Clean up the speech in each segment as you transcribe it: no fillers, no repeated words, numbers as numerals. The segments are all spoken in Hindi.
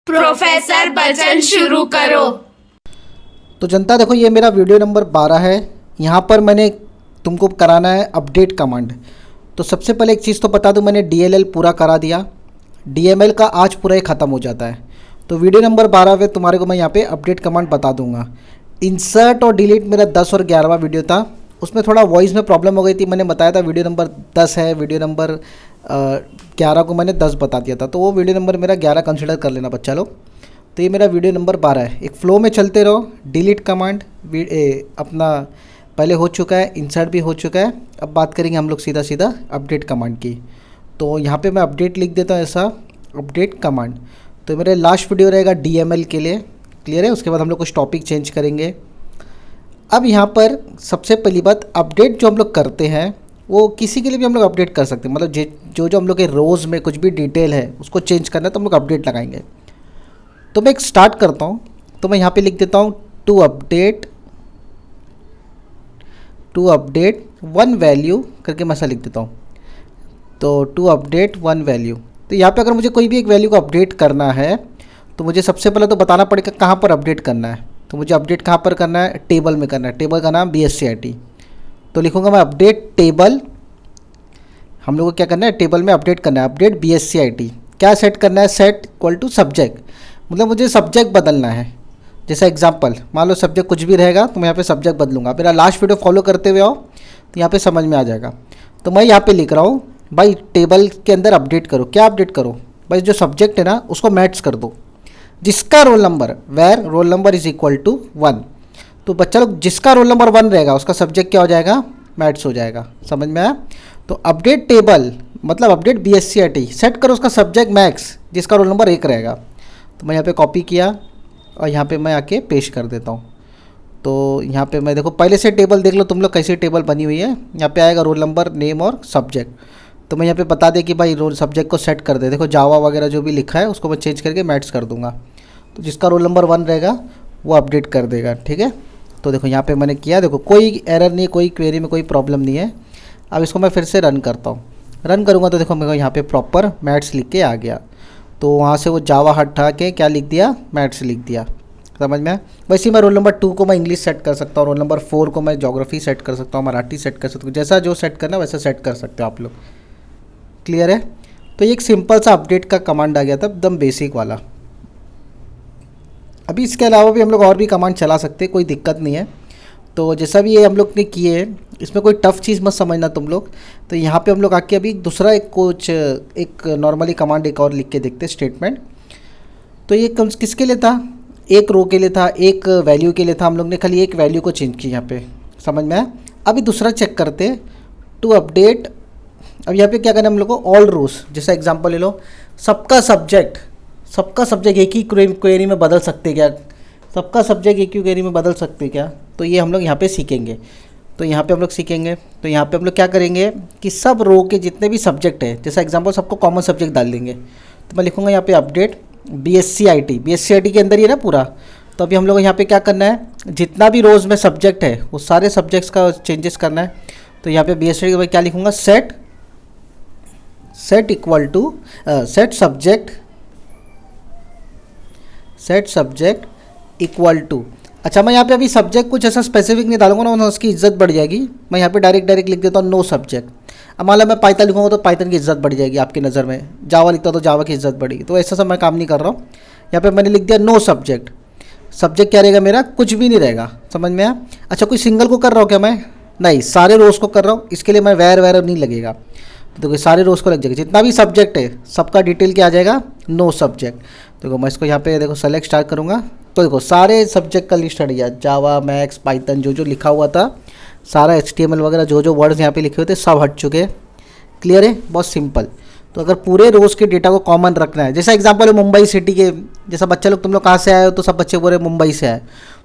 प्रोफेसर बचन शुरू करो। तो जनता देखो, ये मेरा वीडियो नंबर 12 है। यहाँ पर मैंने तुमको कराना है अपडेट कमांड। तो सबसे पहले एक चीज़ तो बता दूँ, मैंने DLL पूरा करा दिया। DML का आज पूरा ही ख़त्म हो जाता है। तो वीडियो नंबर 12 में तुम्हारे को मैं यहाँ पे अपडेट कमांड बता दूंगा। इंसर्ट और डिलीट मेरा 10 और 11वां वीडियो था, उसमें थोड़ा वॉइस में प्रॉब्लम हो गई थी। मैंने बताया था वीडियो नंबर 10 है, वीडियो नंबर 11 को मैंने 10 बता दिया था, तो वो वीडियो नंबर मेरा 11 कंसिडर कर लेना बच्चा लोग। तो ये मेरा वीडियो नंबर 12 है। एक फ़्लो में चलते रहो। डिलीट कमांड अपना पहले हो चुका है, इंसर्ट भी हो चुका है। अब बात करेंगे हम लोग सीधा सीधा अपडेट कमांड की। तो यहाँ पे मैं अपडेट लिख देता हूँ, ऐसा अपडेट कमांड। तो मेरे लास्ट वीडियो रहेगा DML के लिए, क्लियर है। उसके बाद हम लोग कुछ टॉपिक चेंज करेंगे। अब यहाँ पर सबसे पहली बात, अपडेट जो हम लोग करते हैं वो किसी के लिए भी हम लोग अपडेट कर सकते हैं। मतलब जो हम लोग के रोज़ में कुछ भी डिटेल है उसको चेंज करना है तो हम लोग अपडेट लगाएंगे। तो मैं एक स्टार्ट करता हूँ। तो मैं यहाँ पे लिख देता हूँ टू अपडेट वन वैल्यू करके मैं ऐसा लिख देता हूँ। तो टू अपडेट वन वैल्यू। तो यहाँ पे अगर मुझे कोई भी एक वैल्यू को अपडेट करना है तो मुझे सबसे पहले तो बताना पड़ेगा कहाँ पर अपडेट करना है। तो मुझे अपडेट कहाँ पर करना है, टेबल में करना है। टेबल का नाम BSCIT। तो लिखूँगा मैं अपडेट टेबल। हम लोग को क्या करना है, टेबल में अपडेट करना है, अपडेट BSCIT। क्या सेट करना है, सेट इक्वल टू सब्जेक्ट। मतलब मुझे सब्जेक्ट बदलना है। जैसा एग्जांपल, मान लो सब्जेक्ट कुछ भी रहेगा तो मैं यहाँ पे सब्जेक्ट बदलूंगा। मेरा लास्ट वीडियो फॉलो करते हुए आओ तो यहाँ पे समझ में आ जाएगा। तो मैं यहाँ पे लिख रहा हूँ भाई टेबल के अंदर अपडेट करो। क्या अपडेट करो भाई, जो सब्जेक्ट है ना उसको मैच कर दो। जिसका roll number, where roll number is equal to 1। तो बच्चा लोग जिसका रोल नंबर 1 रहेगा उसका सब्जेक्ट क्या हो जाएगा, मैच हो जाएगा। समझ में आया। तो अपडेट टेबल मतलब अपडेट BSCIT, सेट करो उसका सब्जेक्ट मैक्स जिसका रोल नंबर 1 रहेगा। तो मैं यहाँ पे कॉपी किया और यहाँ पे मैं आके पेश कर देता हूँ। तो यहाँ पे मैं देखो, पहले से टेबल देख लो तुम लोग कैसी टेबल बनी हुई है। यहाँ पे आएगा रोल नंबर, नेम और सब्जेक्ट। तो मैं यहाँ पे बता दे कि भाई रोल सब्जेक्ट को सेट कर दे। देखो जावा वगैरह जो भी लिखा है उसको मैं चेंज करके मैच कर दूँगा। तो जिसका रोल नंबर 1 रहेगा वो अपडेट कर देगा, ठीक है। तो देखो यहाँ पे मैंने किया, देखो कोई एरर नहीं, कोई क्वेरी में कोई प्रॉब्लम नहीं है। अब इसको मैं फिर से रन करता हूँ। रन करूँगा तो देखो मेरे को यहाँ पे प्रॉपर मैथ्स लिख के आ गया। तो वहाँ से वो जावा हटा के क्या लिख दिया, मैथ्स लिख दिया। समझ में। वैसे ही मैं रोल नंबर 2 को मैं इंग्लिश सेट कर सकता हूँ, रोल नंबर 4 को मैं ज्योग्राफी सेट कर सकता हूँ, मराठी सेट कर सकता हूँ। जैसा जो सेट करना वैसा सेट कर सकते हो आप लोग, क्लियर है। तो ये एक सिंपल सा अपडेट का कमांड आ गया था, एकदम बेसिक वाला। अभी इसके अलावा भी हम लोग और भी कमांड चला सकते हैं, कोई दिक्कत नहीं है। तो जैसा भी ये हम लोग ने किए, इसमें कोई टफ़ चीज़ मत समझना तुम लोग। तो यहाँ पे हम लोग आके अभी दूसरा एक नॉर्मली कमांड एक और लिख के देखते, स्टेटमेंट। तो ये किसके लिए था, एक रो के लिए था, एक वैल्यू के लिए था। हम लोग ने खाली एक वैल्यू को चेंज किया यहाँ पे, समझ में आया। अभी दूसरा चेक करते, टू अपडेट। अब यहाँ पे क्या करना है हम लोग को, ऑल रोज। जैसा एग्जांपल ले लो, सबका सब्जेक्ट एक ही क्वेरी में बदल सकते क्या, सबका सब्जेक्ट एक ही क्वेरी में बदल सकते क्या। तो ये हम लोग यहाँ पे सीखेंगे। तो यहाँ पे हम लोग सीखेंगे। तो यहाँ पे हम लोग क्या करेंगे कि सब रो के जितने भी सब्जेक्ट है, जैसा एग्जांपल सबको कॉमन सब्जेक्ट डाल देंगे। तो मैं लिखूँगा यहाँ पे अपडेट BSCIT के अंदर ही ना पूरा। तो अभी हम लोग यहाँ पे क्या करना है, जितना भी रोज़ में सब्जेक्ट है वो सारे सब्जेक्ट्स का चेंजेस करना है। तो यहाँ पे BSCIT के बाद क्या लिखूँगा, set equal to set subject equal to. अच्छा, मैं यहाँ पे अभी सब्जेक्ट कुछ ऐसा स्पेसिफिक नहीं डालूंगा ना, उसकी इज्जत बढ़ जाएगी। मैं यहाँ पे डायरेक्ट लिख देता हूँ नो सब्जेक्ट। अब मान लो मैं पाइथन लिखूँगा तो पाइथन की इज्जत बढ़ जाएगी आपकी नज़र में, जावा लिखता तो जावा की इज्जत बढ़ेगी। तो ऐसा सब मैं काम नहीं कर रहा हूँ। यहाँ पे मैंने लिख दिया नो सब्जेक्ट। सब्जेक्ट क्या रहेगा मेरा, कुछ भी नहीं रहेगा। समझ में आया। अच्छा, कोई सिंगल को कर रहा हूँ क्या मैं, नहीं, सारे रोज़ को कर रहा हूँ। इसके लिए मैं वैर नहीं लगेगा। तो देखो सारे रोज़ को लग जाएगा, जितना भी सब्जेक्ट है सबका डिटेल क्या आ जाएगा, नो सब्जेक्ट। देखो मैं इसको यहाँ पे देखो सेलेक्ट स्टार्ट करूँगा तो देखो सारे सब्जेक्ट का लिस्ट हट गया। जावा, मैथ्स, पाइथन जो लिखा हुआ था, सारा HTML वगैरह जो वर्ड्स यहाँ पे लिखे हुए थे सब हट चुके हैं। क्लियर है, बहुत सिंपल। तो अगर पूरे रोज़ के डेटा को कॉमन रखना है, जैसा एग्जांपल है मुंबई सिटी के, जैसा बच्चे लोग तुम लोग कहाँ से आए हो, तो सब बच्चे बोल रहे मुंबई से आए,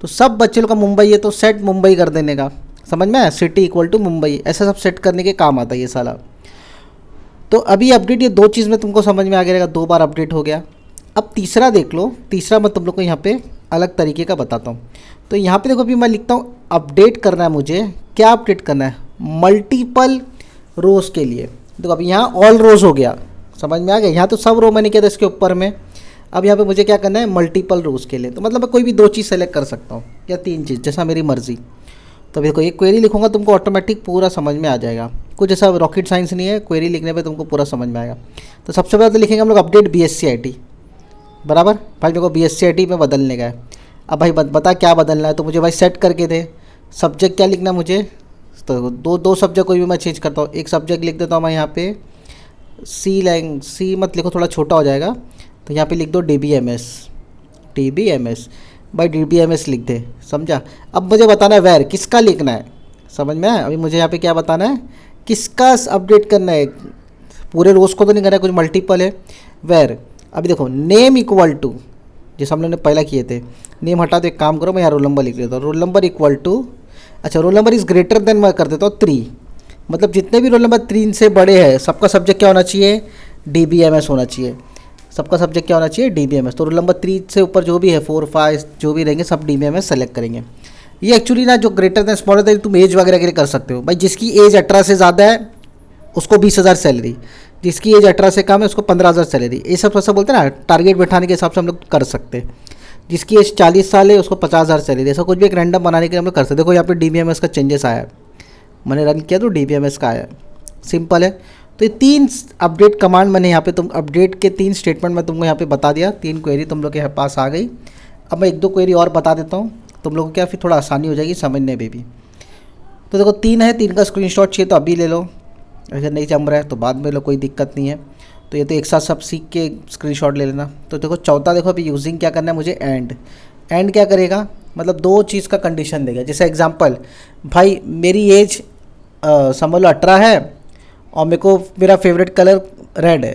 तो सब बच्चे लोग का मुंबई है तो सेट मुंबई कर देने का। समझ में आया, सिटी इक्वल टू मुंबई, ऐसा सब सेट करने के काम आता है ये साला। तो अभी अपडेट ये 2 चीज़ में तुमको समझ में आ गया, 2 बार अपडेट हो गया। अब तीसरा देख लो। तीसरा मैं तुम लोग को यहाँ पे अलग तरीके का बताता हूँ। तो यहाँ पे देखो अभी मैं लिखता हूँ अपडेट करना है मुझे, क्या अपडेट करना है, मल्टीपल रोज़ के लिए। देखो अभी यहाँ ऑल रोज़ हो गया, समझ में आ गया। यहाँ तो सब रो मैंने किया था इसके ऊपर में, अब यहाँ पे मुझे क्या करना है, मल्टीपल रोज़ के लिए, तो मतलब मैं कोई भी 2 चीज़ सेलेक्ट कर सकता हूँ या 3 चीज़, जैसा मेरी मर्ज़ी। तो देखो एक क्वेरी लिखूंगा, तुमको ऑटोमेटिक पूरा समझ में आ जाएगा, कुछ ऐसा रॉकेट साइंस नहीं है, क्वेरी लिखने पे तुमको पूरा समझ में आएगा। तो सबसे पहले तो लिखेंगे हम लोग अपडेट BSc IT, बराबर भाई मेरे को BSc IT में बदलने का है। अब भाई बता क्या बदलना है, तो मुझे भाई सेट करके दे, सब्जेक्ट क्या लिखना है मुझे, तो दो सब्जेक्ट कोई भी मैं चेंज करता हूँ। एक सब्जेक्ट लिख देता हूँ मैं यहाँ पे सी मत लिखो, थोड़ा छोटा हो जाएगा, तो यहाँ पे लिख दो DBMS भाई DBMS लिख दे, समझा। अब मुझे बताना है वेर किसका लिखना है, समझ में आया। अभी मुझे यहाँ पे क्या बताना है, किसका अपडेट करना है, पूरे रोज़ को तो नहीं करना है, कुछ मल्टीपल है। वेर अभी देखो नेम इक्वल टू, जैसे हम लोगों ने पहला किए थे, नेम हटा दो, एक काम करो मैं यहाँ रोल नंबर लिख देता हूँ, रोल नंबर इक्वल टू, अच्छा roll number is greater than मैं कर देता हूँ 3, मतलब जितने भी रोल नंबर 3 से बड़े हैं सबका सब्जेक्ट क्या होना चाहिए, DBMS होना चाहिए, सबका सब्जेक्ट क्या होना चाहिए, DBMS। तो रोल नंबर 3 से ऊपर जो भी है 4 5 जो भी रहेंगे सब DBMS सेलेक्ट करेंगे। ये एक्चुअली ना जो ग्रेटर देन स्मॉलर देन तुम एज वगैरह के लिए कर सकते हो भाई, जिसकी एज 18 से ज़्यादा है उसको 20,000 सैलरी, जिसकी एज 18 से कम है उसको 15,000 सैलरी, ये सब ऐसा बोलते हैं ना, टारगेट बैठाने के हिसाब से हम लोग कर सकते हैं। जिसकी एज 40 साल है उसको 50,000 सैलरी, ऐसा कुछ भी एक रैंडम बनाने के लिए हम लोग कर सकते हैं। देखो यहाँ पे DBMS का चेंजेस आया है, मैंने रन किया तो DBMS का आया है, सिंपल है। तो ये 3 अपडेट कमांड मैंने यहाँ पे तुम अपडेट के 3 स्टेटमेंट मैं तुमको यहाँ पे बता दिया, 3 क्वेरी तुम लोग के पास आ गई। अब मैं 1-2 क्वेरी और बता देता हूँ, तुम लोगों को क्या फिर थोड़ा आसानी हो जाएगी समझने में भी। तो देखो 3 है, 3 का स्क्रीनशॉट चाहिए तो अभी ले लो, अगर नहीं जम रहा है तो बाद में लो, कोई दिक्कत नहीं है। तो ये तो एक साथ सब सीख के स्क्रीनशॉट ले लेना। तो देखो चौथा देखो अभी यूजिंग क्या करना है मुझे, एंड क्या करेगा, मतलब 2 चीज़ का कंडीशन देगा। जैसे एग्जांपल भाई मेरी एज समझ लो 18 है और मेरे को मेरा फेवरेट कलर रेड है,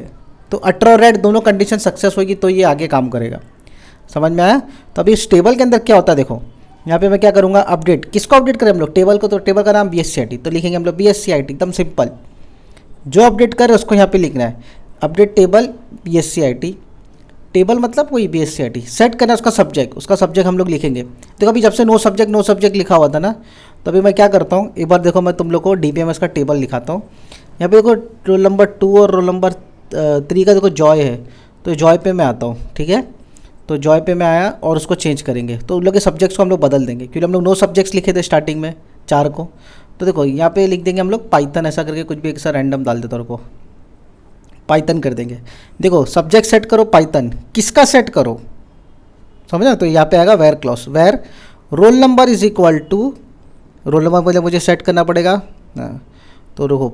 तो 18 और रेड दोनों कंडीशन सक्सेस होगी तो ये आगे काम करेगा, समझ में आया। तो अभी इस टेबल के अंदर क्या होता है देखो, यहाँ पे मैं क्या करूँगा, अपडेट किसको अपडेट करें हम लोग, टेबल को, तो टेबल का नाम BSc IT, तो लिखेंगे हम लोग BSc IT, एकदम सिंपल, जो अपडेट करे उसको यहाँ पे लिखना है, update table BSc IT, table मतलब वही BSc IT, सेट करना है उसका सब्जेक्ट हम लोग लिखेंगे। देखो अभी जब से नो सब्जेक्ट लिखा हुआ था ना, तो अभी मैं क्या करता हूँ, एक बार देखो मैं तुम लोग को DBMS का टेबल लिखाता हूँ। यहाँ पे देखो रोल नंबर 2 और रोल नंबर 3 का देखो जॉय है, तो जॉय पे मैं आता हूँ, ठीक है। तो जॉय पे मैं आया और उसको चेंज करेंगे, तो उन लोग के सब्जेक्ट्स को हम लोग बदल देंगे, क्योंकि हम लोग 9 सब्जेक्ट्स लिखे थे स्टार्टिंग में 4 को। तो देखो यहाँ पे लिख देंगे हम लोग पाइथन, ऐसा करके कुछ भी एक सा रैंडम डाल देता को पाइथन कर देंगे। देखो सब्जेक्ट सेट करो पाइथन, किसका सेट करो समझा, तो यहाँ पे आएगा where clause, where roll number is equal to, roll number पहले मुझे सेट करना पड़ेगा, तो देखो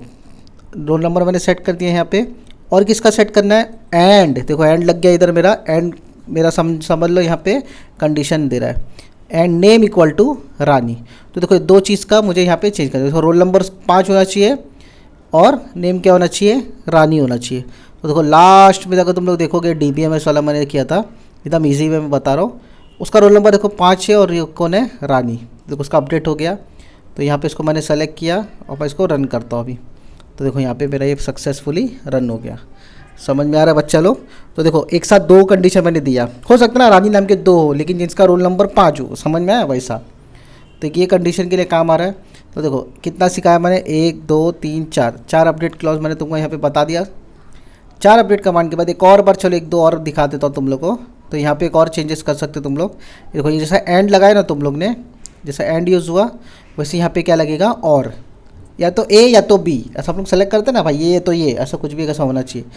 रोल नंबर मैंने सेट कर दिया है यहाँ पे, और किसका सेट करना है, एंड देखो एंड लग गया इधर मेरा, एंड मेरा समझ लो यहाँ पे कंडीशन दे रहा है, एंड नेम इक्वल टू रानी। तो देखो 2 चीज़ का मुझे यहाँ पे चेंज करना है, देखो रोल नंबर 5 होना चाहिए और नेम क्या होना चाहिए, रानी होना चाहिए। तो देखो लास्ट में देखो तुम लोग देखोगे DBMS वाला मैंने किया था, एकदम ईजी वे में बता रहा हूँ, उसका रोल नंबर देखो 5 है और ये कौन है, रानी। देखो उसका अपडेट हो गया, तो यहाँ पे इसको मैंने सेलेक्ट किया और मैं इसको रन करता हूँ अभी, तो देखो यहाँ पे मेरा ये सक्सेसफुली रन हो गया। समझ में आ रहा है बच्चा लोग। तो देखो एक साथ 2 कंडीशन मैंने दिया, हो सकता है ना रानी नाम के 2 हो लेकिन जिसका रोल नंबर 5 हो, समझ में आया वैसा। तो ये कंडीशन के लिए काम आ रहा है। तो देखो कितना सिखाया मैंने, 1 2 3 4 अपडेट क्लॉज मैंने तुमको यहाँ पे बता दिया। 4 अपडेट कमांड के बाद एक और बार चलो 1-2 और दिखा देता हूँ तुम लोग को। तो यहाँ पे एक और चेंजेस कर सकते हो तुम लोग। देखो ये जैसा एंड लगाया ना तुम लोग ने, जैसा एंड यूज़ हुआ वैसे यहाँ पे क्या लगेगा, और या तो ए या तो बी, ऐसा आप लोग सेलेक्ट करते हैं ना भाई, ये तो ये, ऐसा कुछ भी ऐसा होना चाहिए,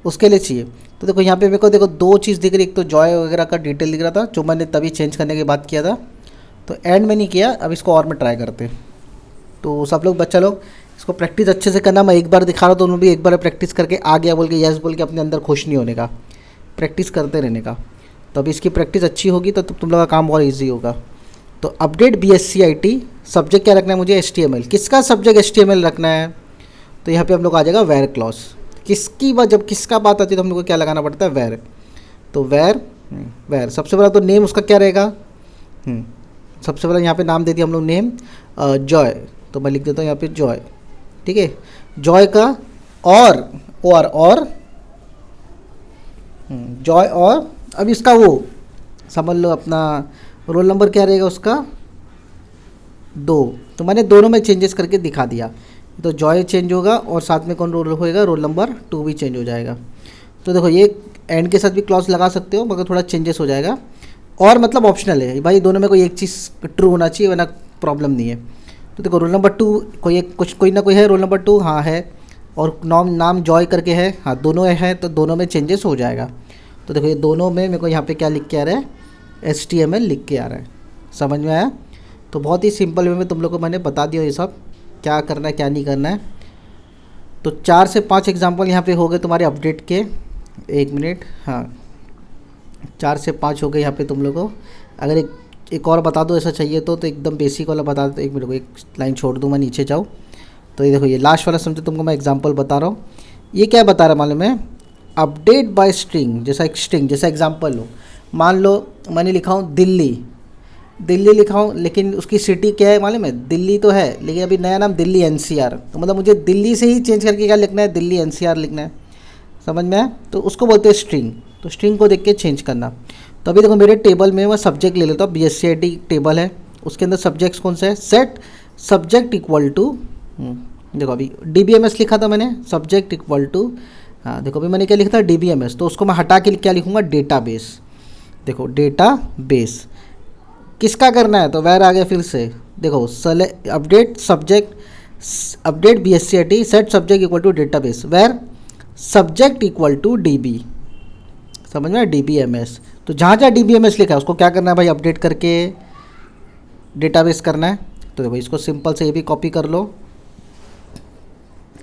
उसके लिए चाहिए। तो देखो यहाँ पे मेरे को देखो 2 चीज़ दिख रही, एक तो जॉय वगैरह का डिटेल दिख रहा था जो मैंने तभी चेंज करने के बाद किया था, तो एंड में नहीं किया। अब इसको और में ट्राई करते हैं। तो सब लोग बच्चा लोग इसको प्रैक्टिस अच्छे से करना, मैं एक बार दिखा रहा हूँ तो उन्होंने भी एक बार प्रैक्टिस करके आ गया बोल के यस बोल के अपने अंदर खुश नहीं होने का, प्रैक्टिस करते रहने का। तो अभी इसकी प्रैक्टिस अच्छी होगी तो तुम लोग का काम और ईजी होगा। तो अपडेट BSc IT, सब्जेक्ट क्या रखना है मुझे, HTML, किसका सब्जेक्ट HTML रखना है, तो यहाँ पे हम लोग आ जाएगा वेर क्लॉज, किसकी बात, जब किसका बात आती है तो हम लोग को क्या लगाना पड़ता है, वेर। तो वेर सबसे पहला तो नेम उसका क्या रहेगा, सबसे पहले यहाँ पे नाम दे दिया हम लोग नेम जॉय, तो मैं लिख देता हूँ यहाँ पे जॉय, ठीक है। जॉय का और जॉय, और अब इसका वो समझ लो अपना रोल नंबर क्या रहेगा उसका 2, तो मैंने दोनों में चेंजेस करके दिखा दिया। तो जॉय चेंज होगा और साथ में कौन रोल होएगा, रोल नंबर 2 भी चेंज हो जाएगा। तो देखो ये एंड के साथ भी क्लॉज लगा सकते हो, मगर थोड़ा चेंजेस हो जाएगा। और मतलब ऑप्शनल है भाई, दोनों में कोई एक चीज़ ट्रू होना चाहिए, वरना प्रॉब्लम नहीं है। तो देखो रोल नंबर 2 कोई ना कोई है, रोल नंबर 2 हाँ है, और नाम जॉय करके है, हाँ दोनों है, तो दोनों में चेंजेस हो जाएगा। तो देखो ये दोनों में मेरे को यहाँ पे क्या लिख के आ रहा है, HTML लिख के आ रहा है। समझ में आया? तो बहुत ही सिंपल वे में तुम लोग को मैंने बता दिया ये सब क्या करना है क्या नहीं करना है। तो 4 से 5 एग्जाम्पल यहाँ पे हो गए तुम्हारे अपडेट के। 1 मिनट, हाँ 4 से 5 हो गए यहाँ पे तुम लोग को। अगर एक और बता दो ऐसा चाहिए तो एकदम बेसिक वाला बता दो। 1 मिनट को एक लाइन छोड़ दूँ मैं, नीचे जाऊँ तो ये देखो ये लास्ट वाला समझो, तुमको मैं एग्जांपल बता रहा हूँ। ये क्या बता रहा है मालूम है, अपडेट बाय स्ट्रिंग, जैसा एक स्ट्रिंग जैसा एग्जांपल लो। मान लो मैंने लिखा हूँ दिल्ली लिखा हूँ, लेकिन उसकी सिटी क्या है मालूम है, दिल्ली तो है, लेकिन अभी नया नाम दिल्ली NCR। तो मतलब मुझे दिल्ली से ही चेंज करके क्या लिखना है, दिल्ली NCR लिखना है। समझ में आया? तो उसको बोलते हैं स्ट्रिंग। तो स्ट्रिंग को देख के चेंज करना। तो अभी देखो मेरे टेबल में मैं सब्जेक्ट ले लेता हूँ, BSCIT टेबल है, उसके अंदर सब्जेक्ट्स कौन सा है, सेट सब्जेक्ट इक्वल टू, देखो अभी DBMS लिखा था मैंने, सब्जेक्ट इक्वल टू, हाँ देखो अभी मैंने क्या लिखा था DBMS, तो उसको मैं हटा के क्या लिखूँगा, डेटाबेस। देखो डेटाबेस किसका करना है, तो वेर आ गया फिर से। देखो update subject, update BSCIT set subject equal to database, where subject equal to DB। समझ में, DBMS। तो जहाँ जहाँ DBMS लिखा है उसको क्या करना है भाई, अपडेट करके डेटाबेस करना है। तो देखो इसको सिंपल से ये भी कॉपी कर लो,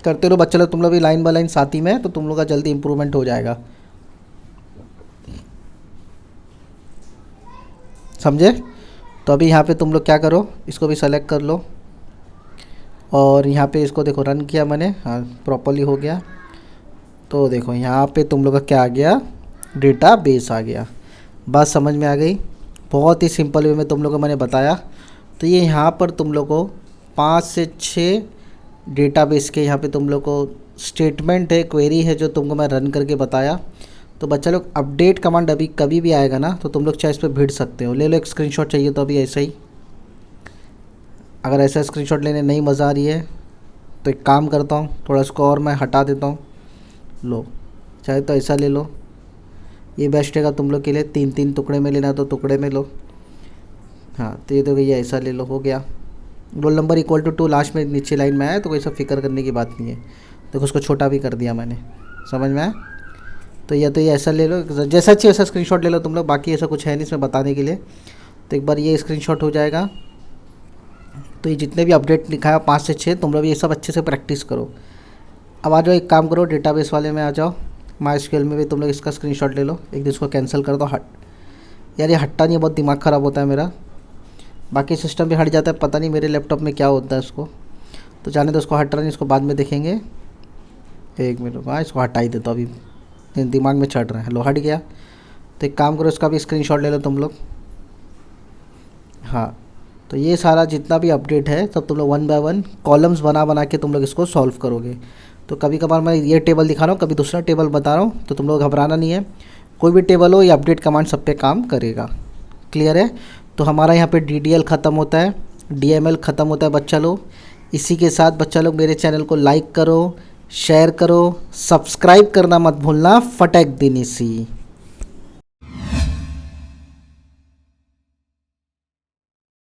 करते रहो बच्चे लोग, तुम लोग भी लाइन बाय लाइन साथ ही में, तो तुम लोग का जल्दी इंप्रूवमेंट हो जाएगा। समझे? तो अभी यहाँ पे तुम लोग क्या करो, इसको भी सेलेक्ट कर लो, और यहाँ पे इसको देखो रन किया मैंने, हाँ प्रॉपरली हो गया। तो देखो यहाँ पे तुम लोग का क्या आ गया, डेटाबेस आ गया। बात समझ में आ गई? बहुत ही सिंपल वे में तुम लोग को मैंने बताया। तो ये यहाँ पर तुम लोग को 5 से 6 डेटाबेस के यहाँ पे तुम लोग को स्टेटमेंट है, क्वेरी है, जो तुमको मैं रन करके बताया। तो बच्चा लोग अपडेट कमांड अभी कभी भी आएगा ना, तो तुम लोग चाहे इस पर भिड़ सकते हो। ले लो एक स्क्रीनशॉट चाहिए तो अभी ऐसा ही, अगर ऐसा स्क्रीनशॉट लेने नहीं मज़ा आ रही है तो एक काम करता हूँ, थोड़ा इसको और मैं हटा देता हूँ। लो चाहे तो ऐसा ले लो, ये बेस्ट रहेगा तुम लोग के लिए। 3-3 टुकड़े में लेना तो टुकड़े में लो। हाँ तो ये तो ये ऐसा ले लो, हो गया। Roll number equal to 2 last में नीचे लाइन में आया, तो कोई सब फिक्र करने की बात नहीं है। देखो उसको छोटा भी कर दिया मैंने। समझ में आया? तो ये ऐसा ले लो, जैसा चाहिए वैसा स्क्रीनशॉट ले लो तुम लोग, बाकी ऐसा कुछ है नहीं इसमें बताने के लिए। तो एक बार ये स्क्रीनशॉट हो जाएगा। तो ये जितने भी अपडेट लिखा है 5 से 6, तुम लोग ये सब अच्छे से प्रैक्टिस करो। अब आ जाओ, एक काम करो, डेटाबेस वाले में आ जाओ, MySQL में भी तुम लोग इसका स्क्रीनशॉट ले लो। एक दिन इसको कैंसिल कर दो, यार ये हटता नहीं है, बहुत दिमाग ख़राब होता है मेरा। बाकी सिस्टम भी हट जाता है, पता नहीं मेरे लैपटॉप में क्या होता है इसको। तो जाने दो, इसको हट रहा नहीं, इसको बाद में देखेंगे। 1 मिनट, हाँ इसको हटा ही देता, अभी दिमाग में चढ़ रहा है। लो हट गया। तो एक काम करो, इसका भी स्क्रीनशॉट ले लो तुम लोग। हाँ तो ये सारा जितना भी अपडेट है सब तुम लोग 1 बाय 1 कॉलम्स बना के तुम लोग इसको सॉल्व करोगे। तो कभी कभार मैं ये टेबल दिखा रहा हूँ, कभी दूसरा टेबल बता रहा हूँ, तो तुम लोग घबराना नहीं है। कोई भी टेबल हो, ये अपडेट कमांड सब पे काम करेगा। क्लियर है? तो हमारा यहाँ पे DDL ख़त्म होता है, DML ख़त्म होता है बच्चा लोग। इसी के साथ बच्चा लोग मेरे चैनल को लाइक करो, शेयर करो, सब्सक्राइब करना मत भूलना। फटक दिनिसी।